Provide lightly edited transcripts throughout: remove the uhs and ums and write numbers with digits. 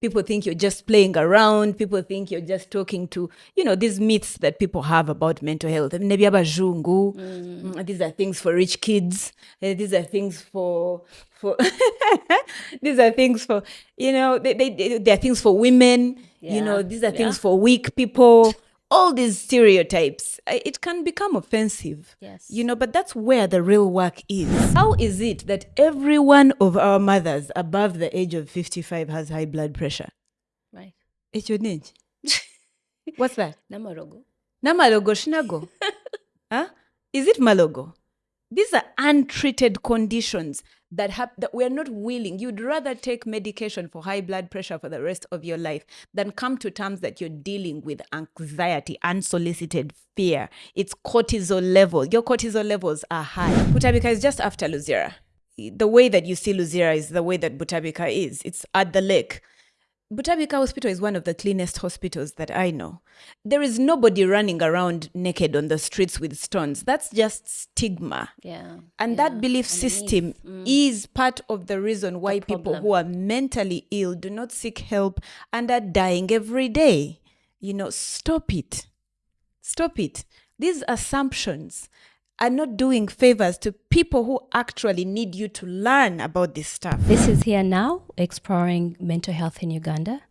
People think you're just playing around. People think you're just talking to, these myths that people have about mental health. These are things for rich kids. These are things for these are things for, they're things for women. These are things for weak people. All these stereotypes, it can become offensive. Yes. But that's where the real work is. How is it that every one of our mothers above the age of 55 has high blood pressure? Right. It's your name. What's that? Namalogo. Namalogo shinago. Huh? Is it malogo? These are untreated conditions that we're not willing. You'd rather take medication for high blood pressure for the rest of your life than come to terms that you're dealing with anxiety, unsolicited fear. It's cortisol level. Your cortisol levels are high. Butabika is just after Luzira. The way that you see Luzira is the way that Butabika is. It's at the lake. Butabika Hospital is one of the cleanest hospitals that I know. There is nobody running around naked on the streets with stones. That's just stigma. Yeah. And that belief system is part of the reason why people who are mentally ill do not seek help and are dying every day. Stop it. Stop it. These assumptions are not doing favors to people who actually need you to learn about this stuff. This is Here Now, exploring mental health in Uganda.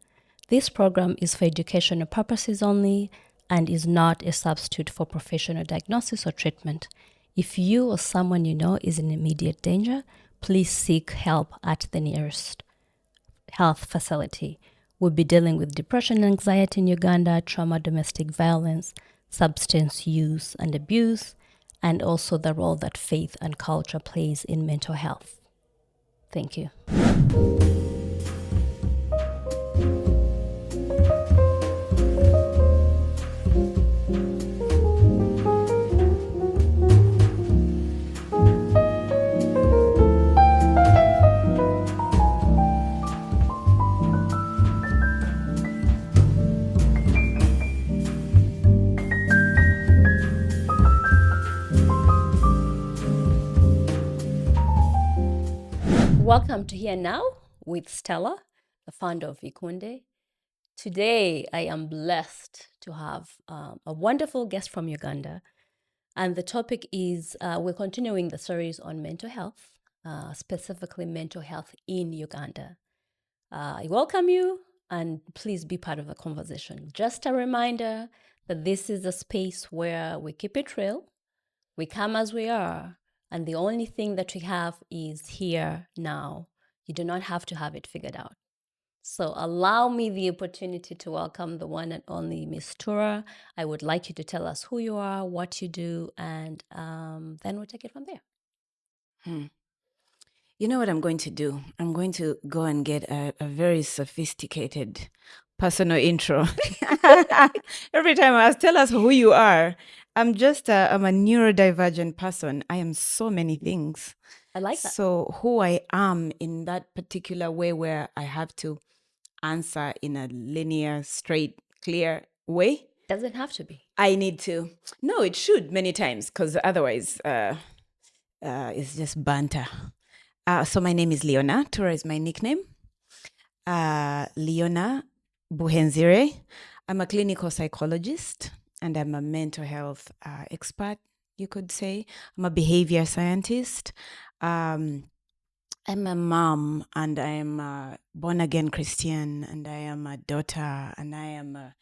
This program is for educational purposes only and is not a substitute for professional diagnosis or treatment. If you or someone you know is in immediate danger, please seek help at the nearest health facility. We'll be dealing with depression and anxiety in Uganda, trauma, domestic violence, substance use and abuse, and also the role that faith and culture plays in mental health. Thank you. Welcome to Here Now with Stella, the founder of Ikunde. Today, I am blessed to have a wonderful guest from Uganda. And the topic is, we're continuing the series on mental health, specifically mental health in Uganda. I welcome you and please be part of the conversation. Just a reminder that this is a space where we keep it real, we come as we are, and the only thing that we have is here now. You do not have to have it figured out. So allow me the opportunity to welcome the one and only Miss Tura. I would like you to tell us who you are, what you do, and then we'll take it from there. You know what I'm going to do? I'm going to go and get a very sophisticated personal intro. Every time I ask, tell us who you are. I'm a neurodivergent person. I am so many things. I like that. So who I am in that particular way where I have to answer in a linear, straight, clear way. Doesn't have to be. I need to. No, it should many times because otherwise it's just banter. So my name is Leona. Tura is my nickname. Leona Buhenzire. I'm a clinical psychologist and I'm a mental health expert, you could say. I'm a behavior scientist. I'm a mom and I am a born-again Christian and I am a daughter and I am a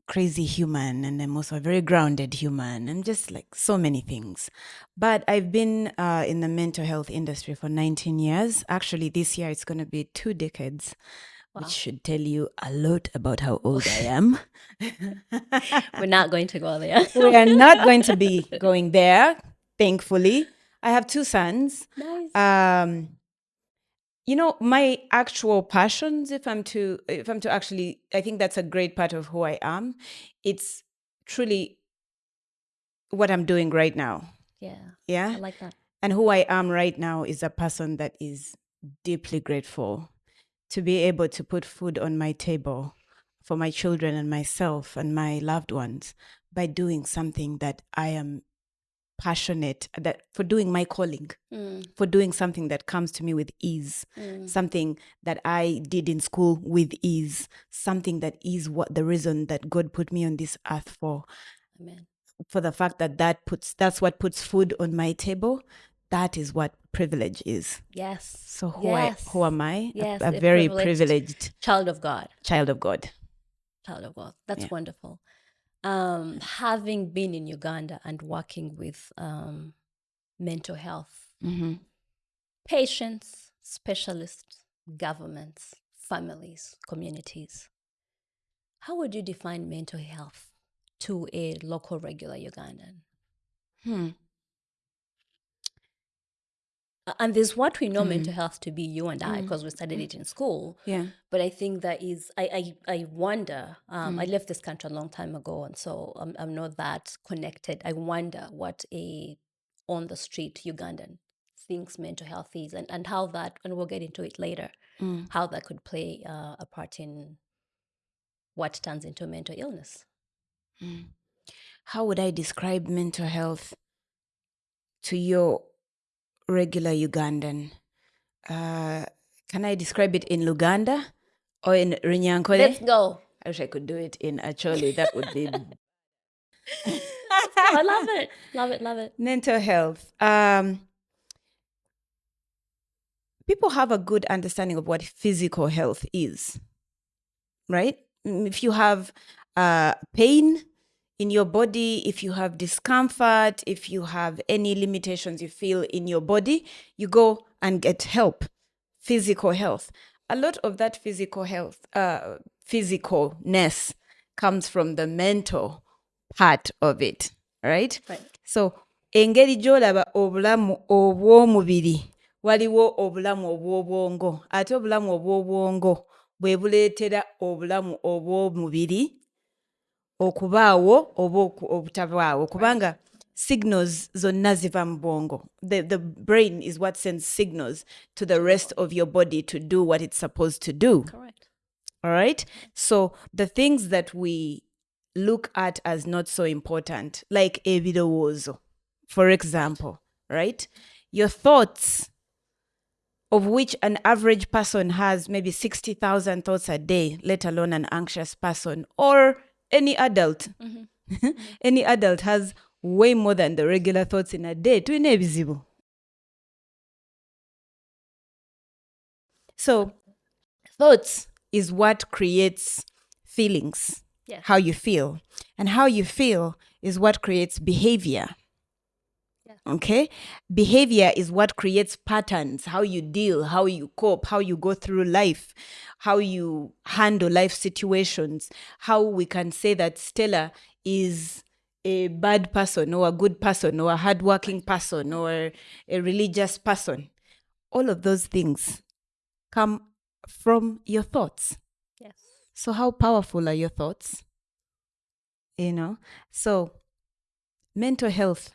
crazy human and I'm also a very grounded human and just like so many things. But I've been in the mental health industry for 19 years. Actually, this year it's going to be 2 decades, which should tell you a lot about how old I am. We're not going to go there. We are not going to be going there, thankfully. I have 2 sons. Nice. My actual passions, if I'm to actually, I think that's a great part of who I am. It's truly what I'm doing right now. Yeah. I like that. And who I am right now is a person that is deeply grateful to be able to put food on my table for my children and myself and my loved ones by doing something that I am passionate for doing my calling, for doing something that comes to me with ease, something that I did in school with ease, something that is what the reason that God put me on this earth for. Amen. For the fact that that's what puts food on my table. That is what privilege is. Yes. So who am I? Yes, A very privileged child of God. Child of God. Child of God. That's wonderful. Having been in Uganda and working with mental health, patients, specialists, governments, families, communities, how would you define mental health to a local regular Ugandan? And there's what we know mental health to be, you and I, because we studied it in school. Yeah. But I think that is, I wonder, I left this country a long time ago, and so I'm not that connected. I wonder what a on the street Ugandan thinks mental health is, and how that, and we'll get into it later, how that could play a part in what turns into mental illness. How would I describe mental health to your regular Ugandan? Can I describe it in Luganda or in Runyankole? Let's go. I wish I could do it in Acholi. That would be... I love it. Love it. Love it. Mental health. People have a good understanding of what physical health is, right? If you have pain in your body, if you have discomfort, if you have any limitations you feel in your body, you go and get help. Physical health. A lot of that physical health, physicalness comes from the mental part of it, right? So, engeri gy'olaba obulamu obw'omubiri waliwo obulamu obw'obwongo, ate obulamu obw'obwongo bwe buleetera obulamu obw'omubiri okubaawo oba obutabaawo, kubanga signals zonna ziva mu bwongo. The brain is what sends signals to the rest of your body to do what it's supposed to do. Correct. All right? So the things that we look at as not so important, like ebirowoozo, for example, right? Your thoughts, of which an average person has maybe 60,000 thoughts a day, let alone an anxious person or any adult. Any adult has way more than the regular thoughts in a day. Tuyina ebizibu. So thoughts is what creates feelings, how you feel. And how you feel is what creates behavior. Okay? Behavior is what creates patterns, how you deal, how you cope, how you go through life, how you handle life situations, how we can say that Stella is a bad person or a good person or a hardworking person or a religious person. All of those things come from your thoughts. Yes. So how powerful are your thoughts? You know? So mental health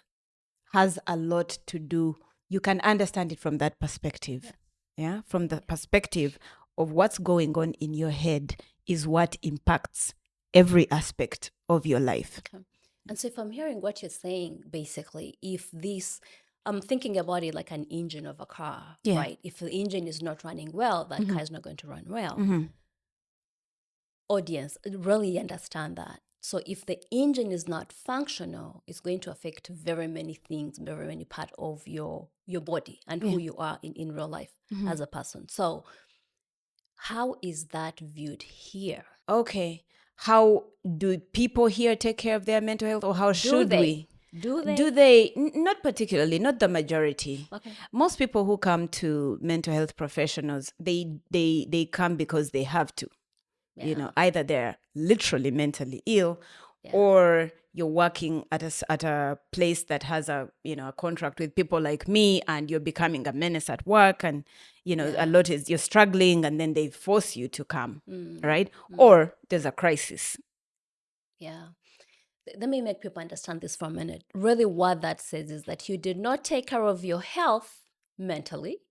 has a lot to do. You can understand it from that perspective. Yeah? From the perspective of what's going on in your head is what impacts every aspect of your life. Okay. And so if I'm hearing what you're saying, basically, if this, I'm thinking about it like an engine of a car, right? If the engine is not running well, that car is not going to run well. Audience, really understand that. So if the engine is not functional, it's going to affect very many things, very many parts of your body and who you are in real life as a person. So how is that viewed here? Okay. How do people here take care of their mental health, or how should we? Do they? Do they? Not particularly, not the majority. Okay. Most people who come to mental health professionals, they come because they have to. You know, either they're literally mentally ill, or you're working at a place that has a contract with people like me, and you're becoming a menace at work, and a lot is you're struggling, and then they force you to come, right? Or there's a crisis. Yeah. Let me make people understand this for a minute. Really, what that says is that you did not take care of your health mentally,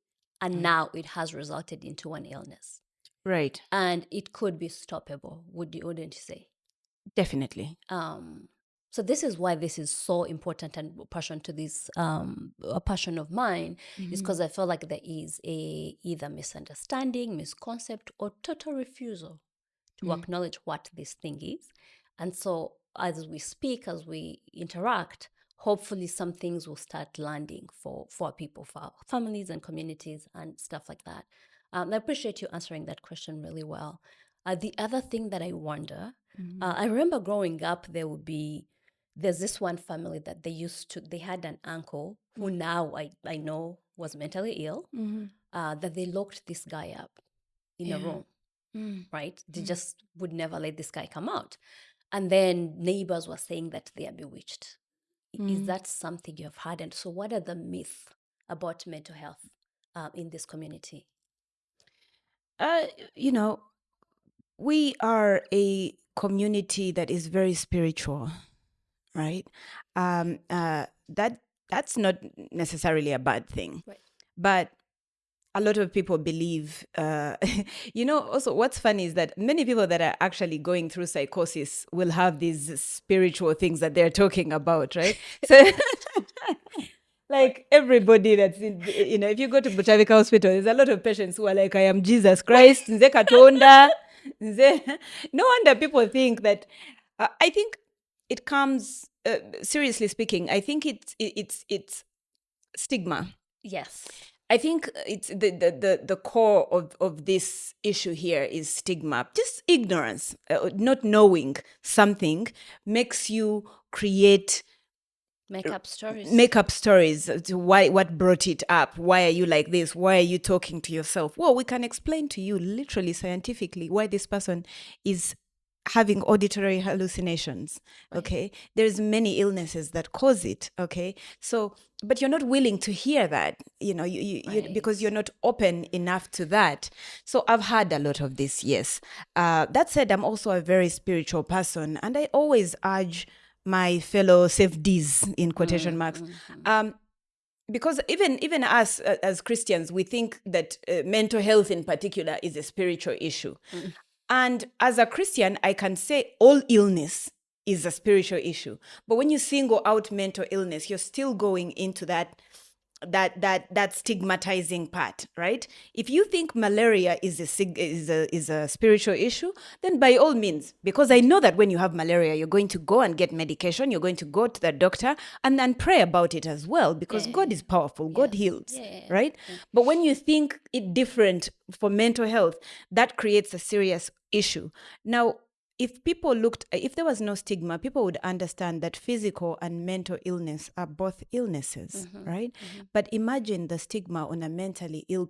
and now it has resulted into an illness. Right. And it could be stoppable, wouldn't you say? Definitely. So this is why this is so important and passion to this a passion of mine is because I feel like there is a either misunderstanding, misconcept, or total refusal to acknowledge what this thing is. And so as we speak, as we interact, hopefully some things will start landing for people, for our families and communities and stuff like that. I appreciate you answering that question really well. The other thing that I wonder, I remember growing up, there's this one family that they had an uncle who now I know was mentally ill, that they locked this guy up in a room, right? They just would never let this guy come out. And then neighbors were saying that they are bewitched. Is that something you have heard? And so what are the myths about mental health in this community? You know, we are a community that is very spiritual, right? That's not necessarily a bad thing, Right. but a lot of people believe, also what's funny is that many people that are actually going through psychosis will have these spiritual things that they're talking about, right? So like everybody that's in, if you go to Butavika Hospital, there's a lot of patients who are like, I am Jesus Christ, Nze Katonda, Nze. No wonder people think that, I think it comes, seriously speaking, I think it's stigma. Yes. I think it's the core of this issue here is stigma. Just ignorance, not knowing something makes you create Make up stories. To what brought it up. Why are you like this? Why are you talking to yourself? Well, we can explain to you literally scientifically why this person is having auditory hallucinations. Okay, there's many illnesses that cause it. Okay, so but you're not willing to hear that, you because you're not open enough to that. So I've had a lot of this. Yes. That said, I'm also a very spiritual person, and I always urge my fellow safeties in quotation marks, because even us as Christians, we think that mental health in particular is a spiritual issue. And as a Christian, I can say all illness is a spiritual issue. But when you single out mental illness, you're still going into that stigmatizing part, right? If you think malaria is a spiritual issue, then by all means, because I know that when you have malaria, you're going to go and get medication, you're going to go to the doctor and then pray about it as well, because God is powerful, God heals, right? But when you think it different for mental health, that creates a serious issue. Now, if there was no stigma, people would understand that physical and mental illness are both illnesses, right? But imagine the stigma on a mentally ill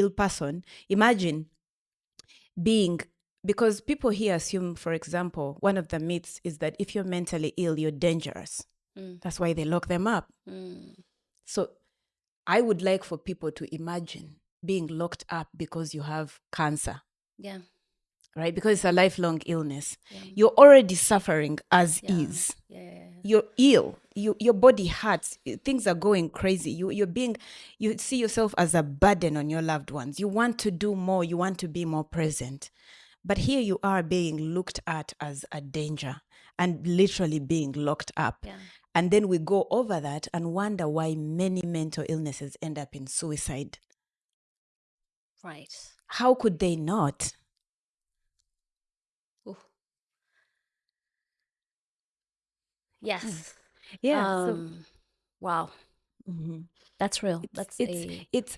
person. Imagine because people here assume, for example, one of the myths is that if you're mentally ill, you're dangerous. That's why they lock them up. So I would like for people to imagine being locked up because you have cancer. Yeah. Right? Because it's a lifelong illness. You're already suffering as is. You're ill. Your body hurts. Things are going crazy. You see yourself as a burden on your loved ones. You want to do more. You want to be more present. But here you are being looked at as a danger and literally being locked up. And then we go over that and wonder why many mental illnesses end up in suicide. Right. How could they not? Yes. Yeah. Wow. That's real. It's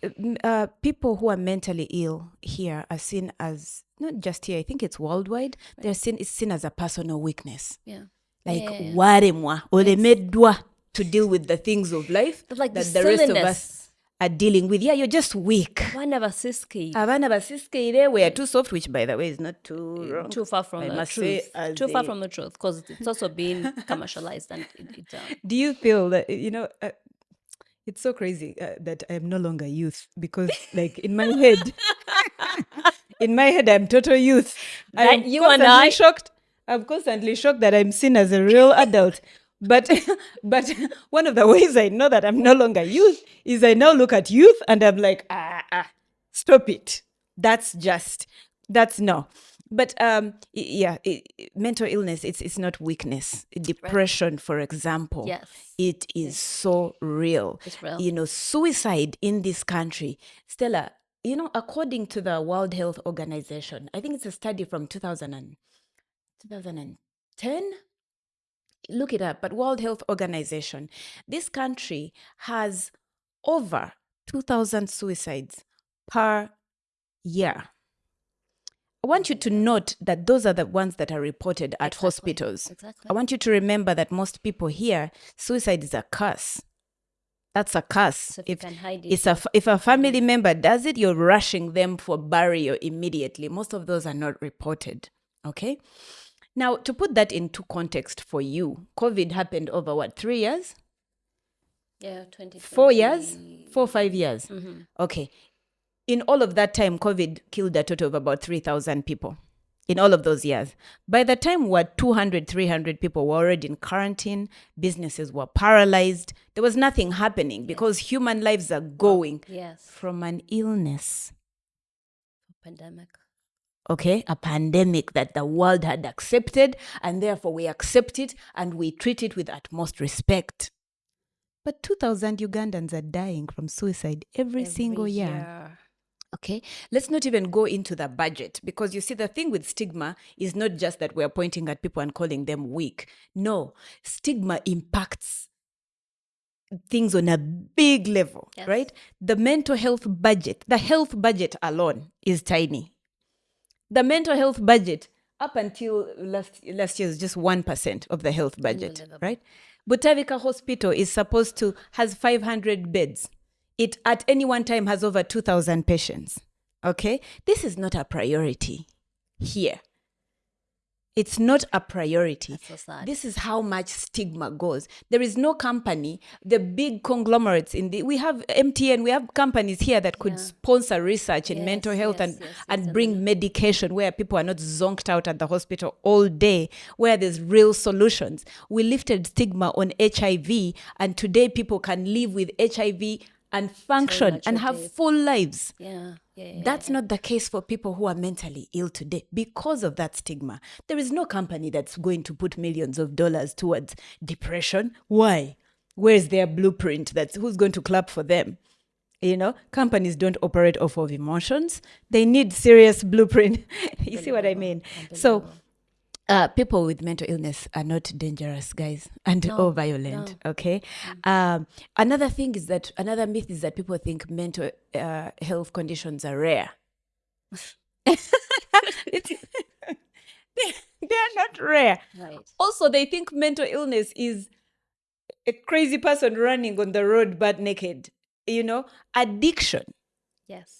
people who are mentally ill here are seen as, not just here, I think it's worldwide. It's seen as a personal weakness. Yeah. Waremwa olemedwa to deal with the things of life like that the rest of us are dealing with. Yeah, you're just weak. Abana basiskeire, we are too soft, which by the way is not too wrong. Too far from the truth. Too far from the truth, because it's also being commercialized. And do you feel that, it's so crazy that I am no longer youth, because like in my head, I'm total youth. I'm constantly shocked that I'm seen as a real adult. But one of the ways I know that I'm no longer youth is I now look at youth and I'm like, stop it. That's no. But mental illness, it's not weakness. Depression, for example, Yes. it is so real. It's real. Suicide in this country, Stella, according to the World Health Organization, I think it's a study from 2010. Look it up, but World Health Organization, this country has over 2,000 suicides per year. I want you to note that those are the ones that are reported at hospitals. Exactly. I want you to remember that most people here, suicide is a curse. That's a curse. So if you can hide it, if a family member does it, you're rushing them for burial immediately. Most of those are not reported. Okay? Now, to put that into context for you, COVID happened over what, 3 years? Yeah, 2020. 4 years? 4, 5 years. Okay. In all of that time, COVID killed a total of about 3,000 people in all of those years. By the time what 200, 300 people were already in quarantine, businesses were paralyzed. There was nothing happening because human lives are going from an illness. Pandemic. Okay, a pandemic that the world had accepted, and therefore we accept it and we treat it with utmost respect. But 2,000 Ugandans are dying from suicide every single year. Okay, let's not even go into the budget, because you see, the thing with stigma is not just that we're pointing at people and calling them weak. No, stigma impacts things on a big level, right? The mental health budget, the health budget alone is tiny. The mental health budget up until last year is just 1% of the health budget, right? Butavika Hospital is has 500 beds. It at any one time has over 2,000 patients. Okay? This is not a priority here. It's not a priority. That's so sad. This is how much stigma goes. There is no company, the big conglomerates we have MTN, we have companies here that could sponsor research in mental health and bring medication where people are not zonked out at the hospital all day, where there's real solutions. We lifted stigma on HIV, and today people can live with HIV and function and have full lives. That's not the case for people who are mentally ill today because of that stigma. There is no company that's going to put millions of dollars towards depression. Why? Where's their blueprint? Who's going to clap for them? Companies don't operate off of emotions. They need serious blueprint. You see what I mean? So people with mental illness are not dangerous, guys, or violent. Okay. Another myth is that people think mental health conditions are rare. They are not rare. Right. Also, they think mental illness is a crazy person running on the road butt naked. Addiction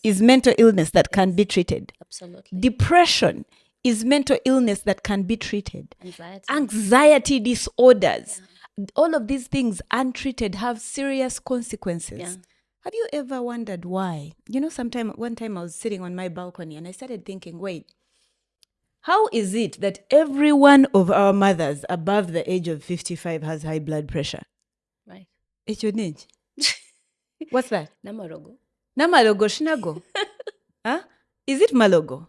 is mental illness that can be treated. Absolutely. Depression is mental illness that can be treated. Anxiety disorders. All of these things untreated have serious consequences. Have you ever wondered why? One time I was sitting on my balcony and I started thinking, wait, how is it that every one of our mothers above the age of 55 has high blood pressure? Right. It's your age. What's that? Namalogo. Shinago. Huh? Is it malogo?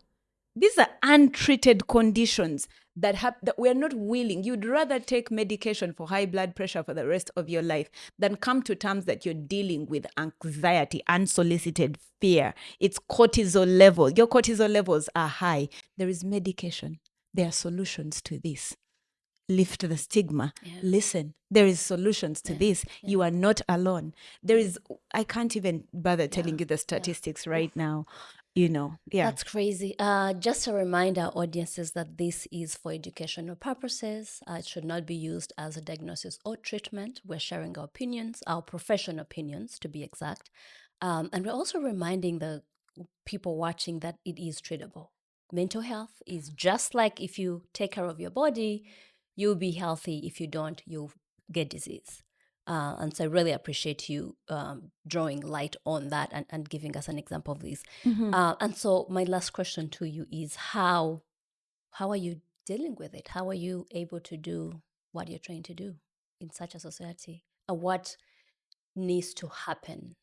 These are untreated conditions that we're not willing. You'd rather take medication for high blood pressure for the rest of your life than come to terms that you're dealing with anxiety, unsolicited fear. It's cortisol level. Your cortisol levels are high. There is medication. There are solutions to this. Lift the stigma. Listen, there is solutions to this. You are not alone. I can't even bother telling you the statistics right now. That's crazy. Just a reminder, audiences, that this is for educational purposes. It should not be used as a diagnosis or treatment. We're sharing our opinions, our professional opinions, to be exact. And we're also reminding the people watching that it is treatable. Mental health is just like if you take care of your body, you'll be healthy. If you don't, you'll get disease. And so I really appreciate you drawing light on that and giving us an example of this. And so my last question to you is how are you dealing with it? How are you able to do what you're trying to do in such a society? And what needs to happen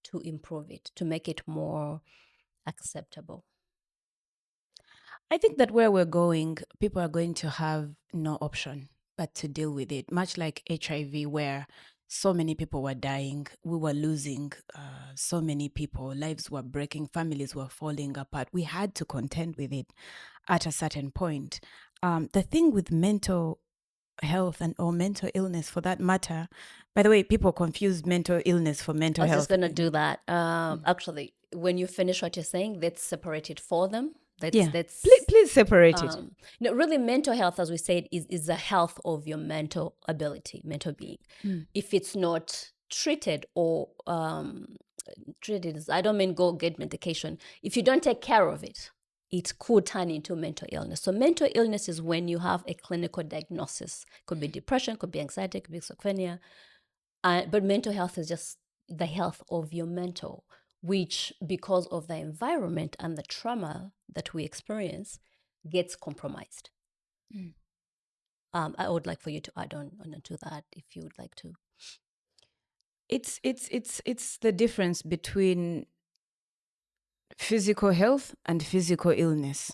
to improve it, to make it more acceptable? I think that where we're going, people are going to have no option but to deal with it, much like HIV, where so many people were dying. We were losing so many people. Lives were breaking. Families were falling apart. We had to contend with it at a certain point. The thing with mental health and or mental illness for that matter, by the way, people confuse mental illness for mental I was health. just going to do that. Actually, when you finish what you're saying, let's separate it for them. Let's Please separate it. no, really, mental health, as we said, is the health of your mental ability, mental being. If it's not treated or treated, I don't mean go get medication. If you don't take care of it, it could turn into mental illness. So mental illness is when you have a clinical diagnosis. Could be depression, could be anxiety, could be schizophrenia. But mental health is just the health of your mental, which because of the environment and the trauma that we experience gets compromised. I would like for you to add on to that if you would like to. It's the difference between physical health and physical illness.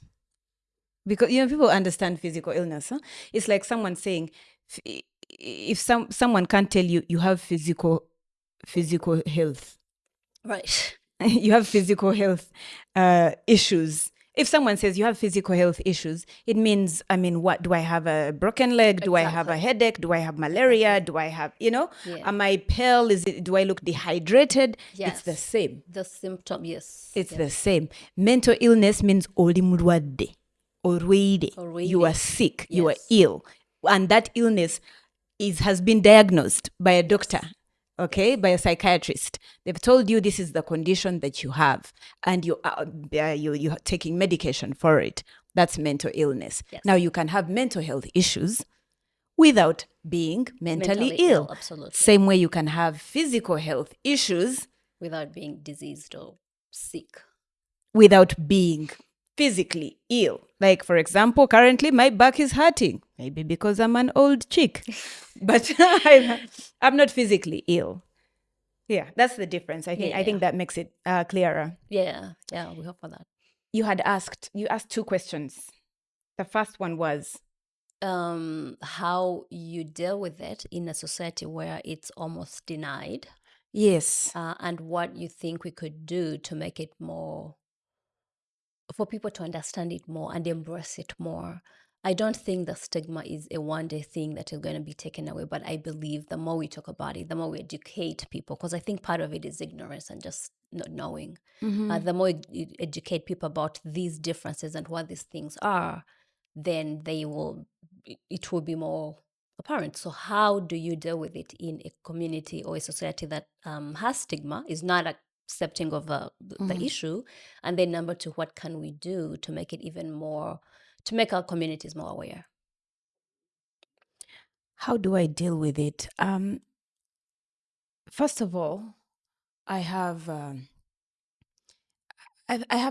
Because people understand physical illness. It's like someone saying, if someone can't tell you you have physical health, Right. you have physical health issues. If someone says you have physical health issues, it means, what? Do I have a broken leg? Do I have a headache? Do I have malaria? Do I have, am I pale? Do I look dehydrated? Yes. It's the same. The symptom, yes. It's the same. Mental illness means oli mulwadde, olwide. You are sick. You are ill. And that illness has been diagnosed by a doctor. Okay, by a psychiatrist. They've told you this is the condition that you have, and you're taking medication for it. That's mental illness. Yes. Now, you can have mental health issues without being mentally ill. Absolutely. Same way you can have physical health issues without being diseased or sick. Without being physically ill. Like, for example, currently my back is hurting. Maybe because I'm an old chick. But I'm not physically ill. Yeah, that's the difference. I think that makes it clearer. Yeah, we hope for that. You asked 2 questions. The first one was how you deal with it in a society where it's almost denied. Yes. And what you think we could do to make it more, for people to understand it more and embrace it more. I don't think the stigma is a one-day thing that is going to be taken away, but I believe the more we talk about it, the more we educate people, because I think part of it is ignorance and just not knowing. The more you educate people about these differences and what these things are, then it will be more apparent. So how do you deal with it in a community or a society that has stigma, is not accepting of the issue? And then number 2, what can we do to make it even more, to make our communities more aware? How do I deal with it? First of all, I have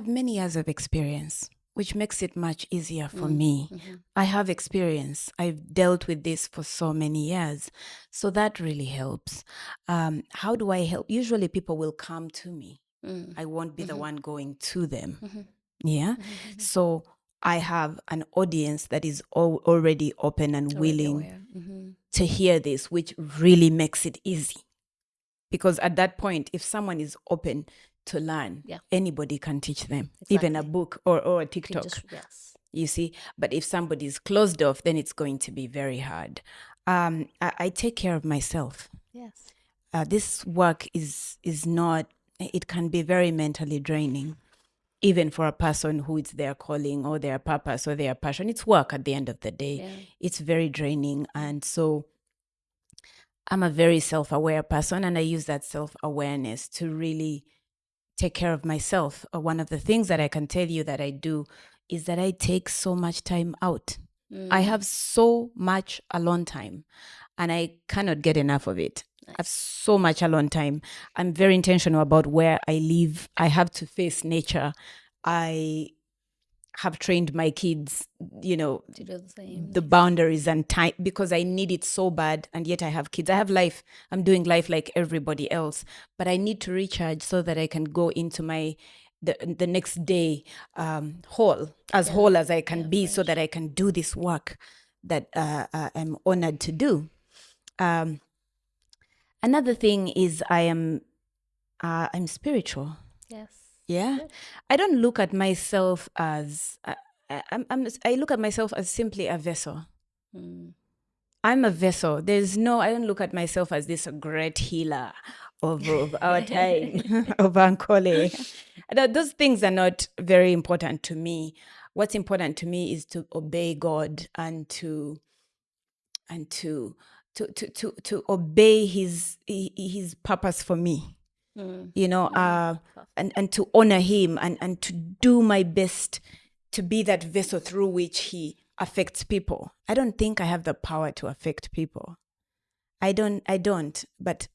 many years of experience, which makes it much easier for me. I have experience. I've dealt with this for so many years. So that really helps. How do I help? Usually people will come to me. I won't be the one going to them. Yeah. So I have an audience that is already open and willing to hear this, which really makes it easy. Because at that point, if someone is open to learn, anybody can teach them, even a book or a TikTok. You see, but if somebody is closed off, then it's going to be very hard. I take care of myself. Yes. This work is not, it can be very mentally draining, even for a person who it's their calling or their purpose or their passion. It's work at the end of the day. Yeah. It's very draining. And so I'm a very self-aware person, and I use that self-awareness to really take care of myself. One of the things that I can tell you that I do is that I take so much time out. I have so much alone time, and I cannot get enough of it. Nice. I have so much alone time. I'm very intentional about where I live. I have to face nature. I have trained my kids, to do the same. The boundaries and time, because I need it so bad, and yet I have kids. I have life. I'm doing life like everybody else, but I need to recharge so that I can go into my the next day whole as I can be, so that I can do this work that I'm honored to do. Another thing is I'm spiritual. Yes. Yeah. Good. I don't look at myself as I look at myself as simply a vessel. I'm a vessel. I don't look at myself as this great healer of our time, of Ankole. Those things are not very important to me. What's important to me is to obey God and to obey his purpose for me. And to honor him and to do my best to be that vessel through which he affects people. I don't think I have the power to affect people. I don't, but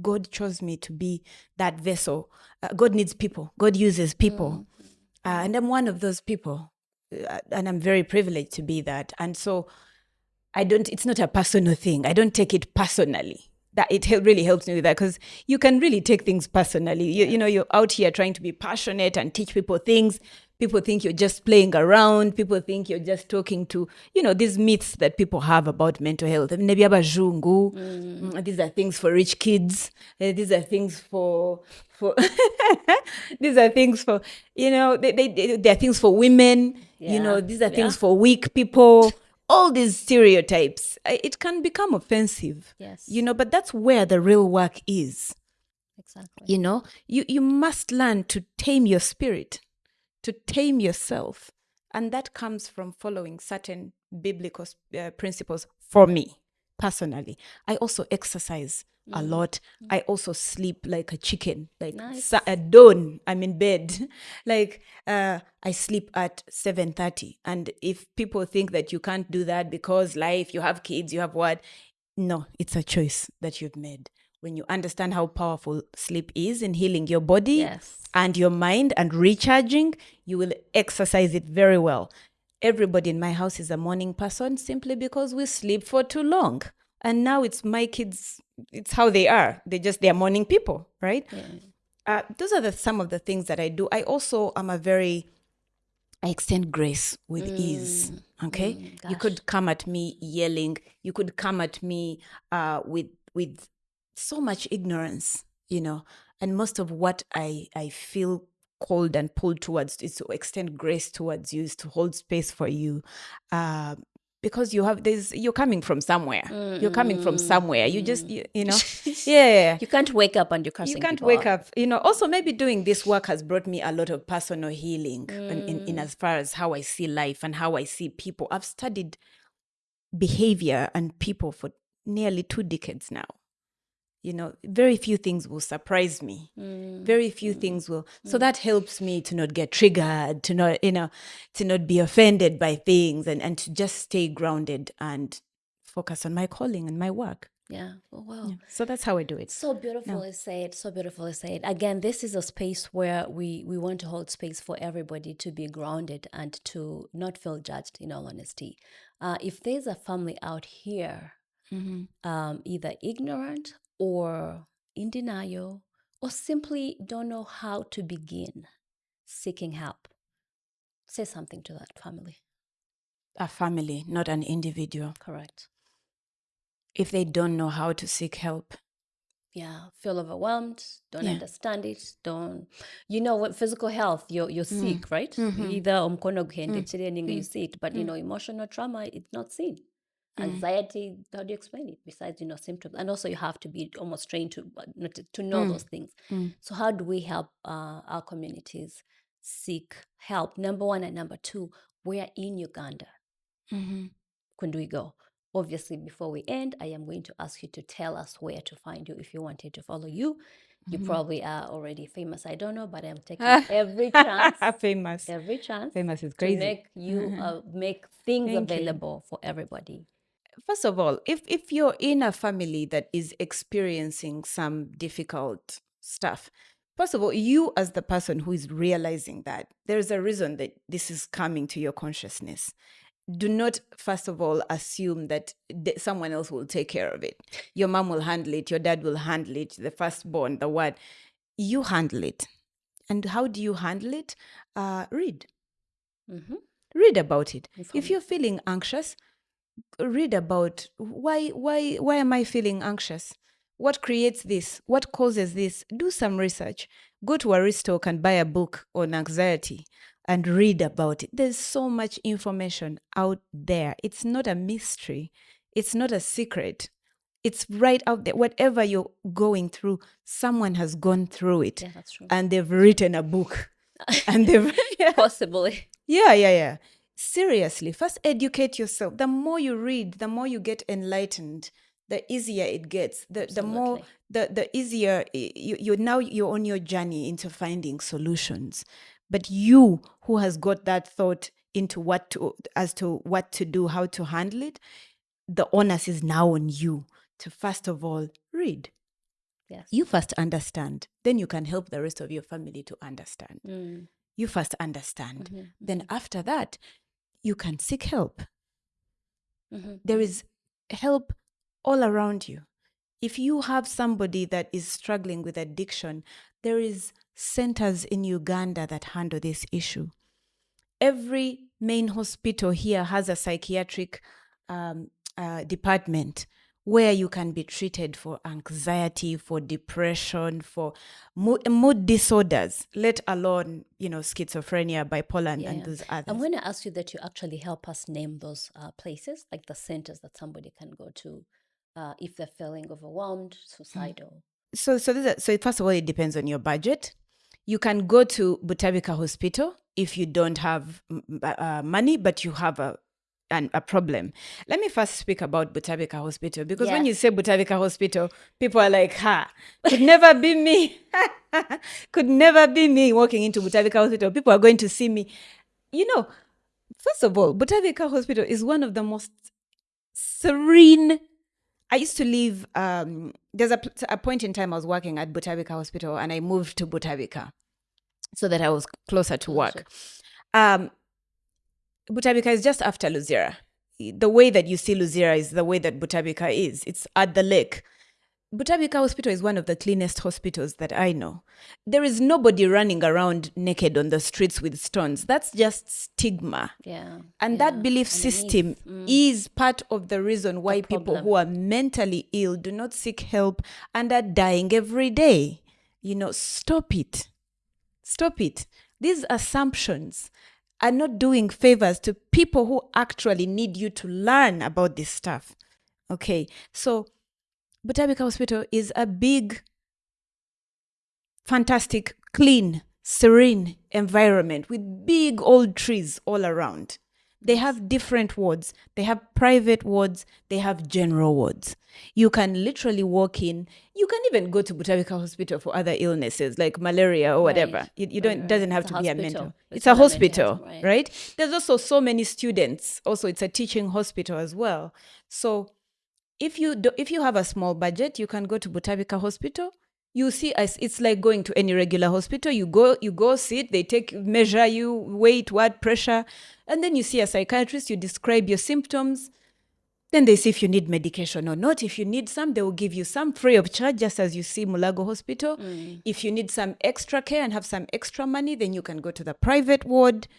God chose me to be that vessel. God needs people. God uses people. And I'm one of those people. And I'm very privileged to be that. And so it's not a personal thing. I don't take it personally. That it really helps me with that, because you can really take things personally. You're out here trying to be passionate and teach people things. People think you're just playing around. People think you're just talking to, these myths that people have about mental health. These are things for rich kids. These are things for these are things for, they're things for women. These are things for weak people. All these stereotypes, it can become offensive. Yes. But that's where the real work is. Exactly. You must learn to tame your spirit, to tame yourself. And that comes from following certain biblical principles for me personally. I also exercise a lot. I also sleep like a chicken, like at dawn. I'm in bed. Like I sleep at 7:30. And if people think that you can't do that because life, you have kids, you have what? No, it's a choice that you've made. When you understand how powerful sleep is in healing your body and your mind and recharging, you will exercise it very well. Everybody in my house is a morning person simply because we sleep for too long. And now it's my kids, it's how they are. They're morning people, right? Yeah. Those are some of the things that I do. I also am I extend grace with ease. Okay, you could come at me yelling. You could come at me with so much ignorance, and most of what I feel called and pulled towards is to extend grace towards you, is to hold space for you, because you're coming from somewhere. You're coming from somewhere. You just yeah. You can't wake up and you're cursing. You can't people wake out. up. Also, maybe doing this work has brought me a lot of personal healing in as far as how I see life and how I see people. I've studied behavior and people for nearly 2 decades now. Very few things will surprise me. Very few things will. So that helps me to not get triggered, to not be offended by things, and to just stay grounded and focus on my calling and my work. Yeah. Oh, wow. Yeah. So that's how I do it. So beautifully said. So beautifully said. Again, this is a space where we want to hold space for everybody to be grounded and to not feel judged, in all honesty. If there's a family out here, either ignorant or in denial, or simply don't know how to begin seeking help, say something to that family. A family, not an individual. Correct. If they don't know how to seek help. Yeah, feel overwhelmed, don't understand it, with physical health, you're sick, right? Either umkono guhendechile ninga you see it, but emotional trauma, it's not seen. Anxiety, how do you explain it? Besides, symptoms. And also you have to be almost trained to know those things. So how do we help our communities seek help? Number one and number two, where in Uganda can we go? Obviously, before we end, I am going to ask you to tell us where to find you if you wanted to follow you. You probably are already famous. I don't know, but I'm taking every chance. Famous. Every chance. Famous is crazy. To make you make things available for everybody. First of all, if you're in a family that is experiencing some difficult stuff, first of all, you as the person who is realizing that, there's a reason that this is coming to your consciousness. Do not, first of all, assume that someone else will take care of it. Your mom will handle it, your dad will handle it, the firstborn, the what. You handle it. And how do you handle it? Read. Mm-hmm. Read about it. Inform If you're feeling anxious, read about why am I feeling anxious? What creates this? What causes this? Do some research. Go to Aristotle and buy a book on anxiety and read about it. There's so much information out there. It's not a mystery. It's not a secret. It's right out there. Whatever you're going through, someone has gone through it. Yeah, that's true. And they've written a book. And they've Possibly. Yeah. Seriously, first educate yourself. The more you read, the more you get enlightened, the easier it gets. The more the easier you're on your journey into finding solutions. But you who has got that thought into what to do, how to handle it, the onus is now on you to first of all read. Yes. You first understand, then you can help the rest of your family to understand. You first understand. Mm-hmm. Then after that, you can seek help. Mm-hmm. There is help all around you. If you have somebody that is struggling with addiction, there is centers in Uganda that handle this issue. Every main hospital here has a psychiatric department where you can be treated for anxiety, for depression, for mood disorders, let alone, schizophrenia, bipolar, and those others. I'm going to ask you that you actually help us name those places, like the centers that somebody can go to if they're feeling overwhelmed, suicidal. So first of all, it depends on your budget. You can go to Butabika Hospital if you don't have money, but you have a problem. Let me first speak about Butabika Hospital, because when you say Butabika Hospital, people are like, could never be me. Could never be me walking into Butabika Hospital. People are going to see me. First of all, Butabika Hospital is one of the most serene. I used to live, there's a point in time I was working at Butabika Hospital, and I moved to Butabika so that I was closer to work. Butabika is just after Luzira. The way that you see Luzira is the way that Butabika is. It's at the lake. Butabika Hospital is one of the cleanest hospitals that I know. There is nobody running around naked on the streets with stones. That's just stigma. And that belief system is part of the reason why people who are mentally ill do not seek help and are dying every day. Stop it. Stop it. These assumptions are not doing favors to people who actually need you to learn about this stuff. Okay, so Butabika Hospital is a big, fantastic, clean, serene environment with big old trees all around. They have different wards. They have private wards. They have general wards. You can literally walk in. You can even go to Butabika Hospital for other illnesses like malaria or whatever. You don't. It doesn't have to be a mental. It's a hospital, right? There's also so many students. Also, it's a teaching hospital as well. So if you have a small budget, you can go to Butabika Hospital. You see, it's like going to any regular hospital. You go sit, they measure you, weight, blood pressure, and then you see a psychiatrist, you describe your symptoms. Then they see if you need medication or not. If you need some, they will give you some free of charge, just as you see Mulago Hospital. If you need some extra care and have some extra money, then you can go to the private ward.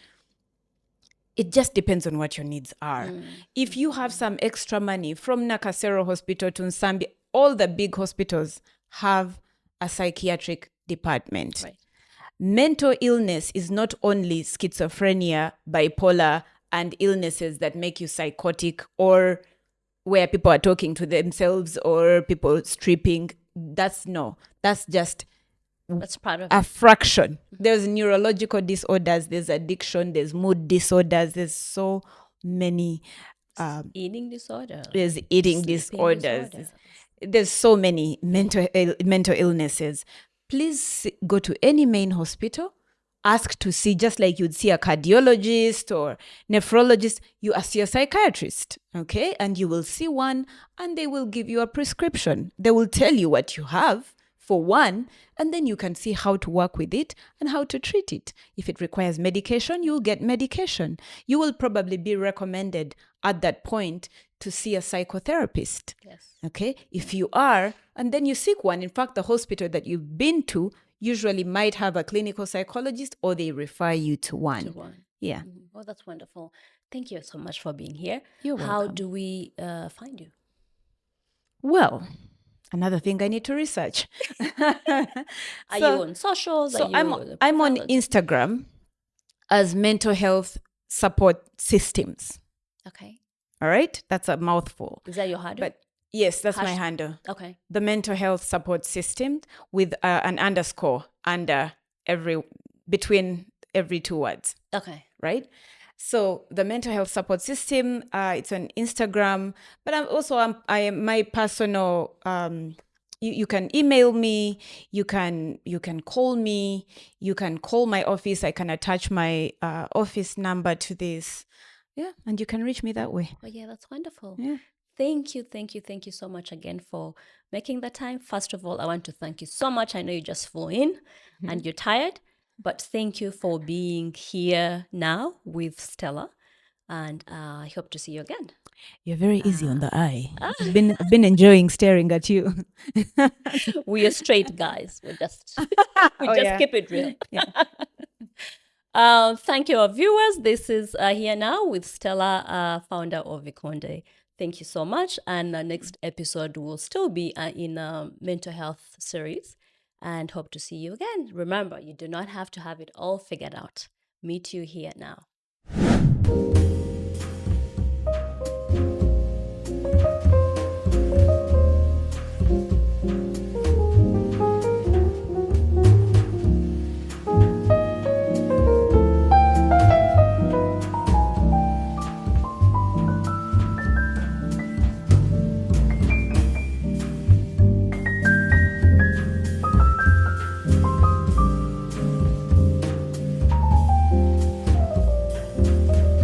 It just depends on what your needs are. If you have some extra money, from Nakasero Hospital to Nsambi, all the big hospitals have a psychiatric department. Right. Mental illness is not only schizophrenia, bipolar, and illnesses that make you psychotic, or where people are talking to themselves or people stripping. That's just that's part of a fraction. There's neurological disorders, there's addiction, there's mood disorders, there's so many eating disorders. There's eating disorders. There's so many mental illnesses. Please go to any main hospital, ask to see, just like you'd see a cardiologist or nephrologist, you ask your psychiatrist, okay? And you will see one, and they will give you a prescription. They will tell you what you have, for one, and then you can see how to work with it and how to treat it. If it requires medication, you'll get medication. You will probably be recommended at that point to see a psychotherapist. Yes. Okay? If you are, and then you seek one. In fact, the hospital that you've been to, usually might have a clinical psychologist or they refer you to one. To one. Yeah. Oh, that's wonderful. Thank you so much for being here. You're How welcome. do we find you? Well, another thing I need to research. Are you on socials? So Are you I'm on profile? Instagram as Mental Health Support Systems. Okay. All right? That's a mouthful. Is that your handle? But yes, that's my handle. Okay. The Mental Health Support System with an underscore between every two words. Okay. Right? So the Mental Health Support System, it's on Instagram, but I am my personal. You can email me, you can call me, you can call my office. I can attach my office number to this. Yeah, and you can reach me that way. Oh, yeah, that's wonderful. Yeah. Thank you so much again for making the time. First of all, I want to thank you so much. I know you just flew in and you're tired, but thank you for being here now with Stella, and I hope to see you again. You're very easy on the eye. I've been enjoying staring at you. We are straight guys. We just keep it real. Yeah. Thank you, our viewers. This is Here Now with Stella, founder of Ikunde. Thank you so much. And the next episode will still be in a mental health series, and hope to see you again. Remember, you do not have to have it all figured out. Meet you here now.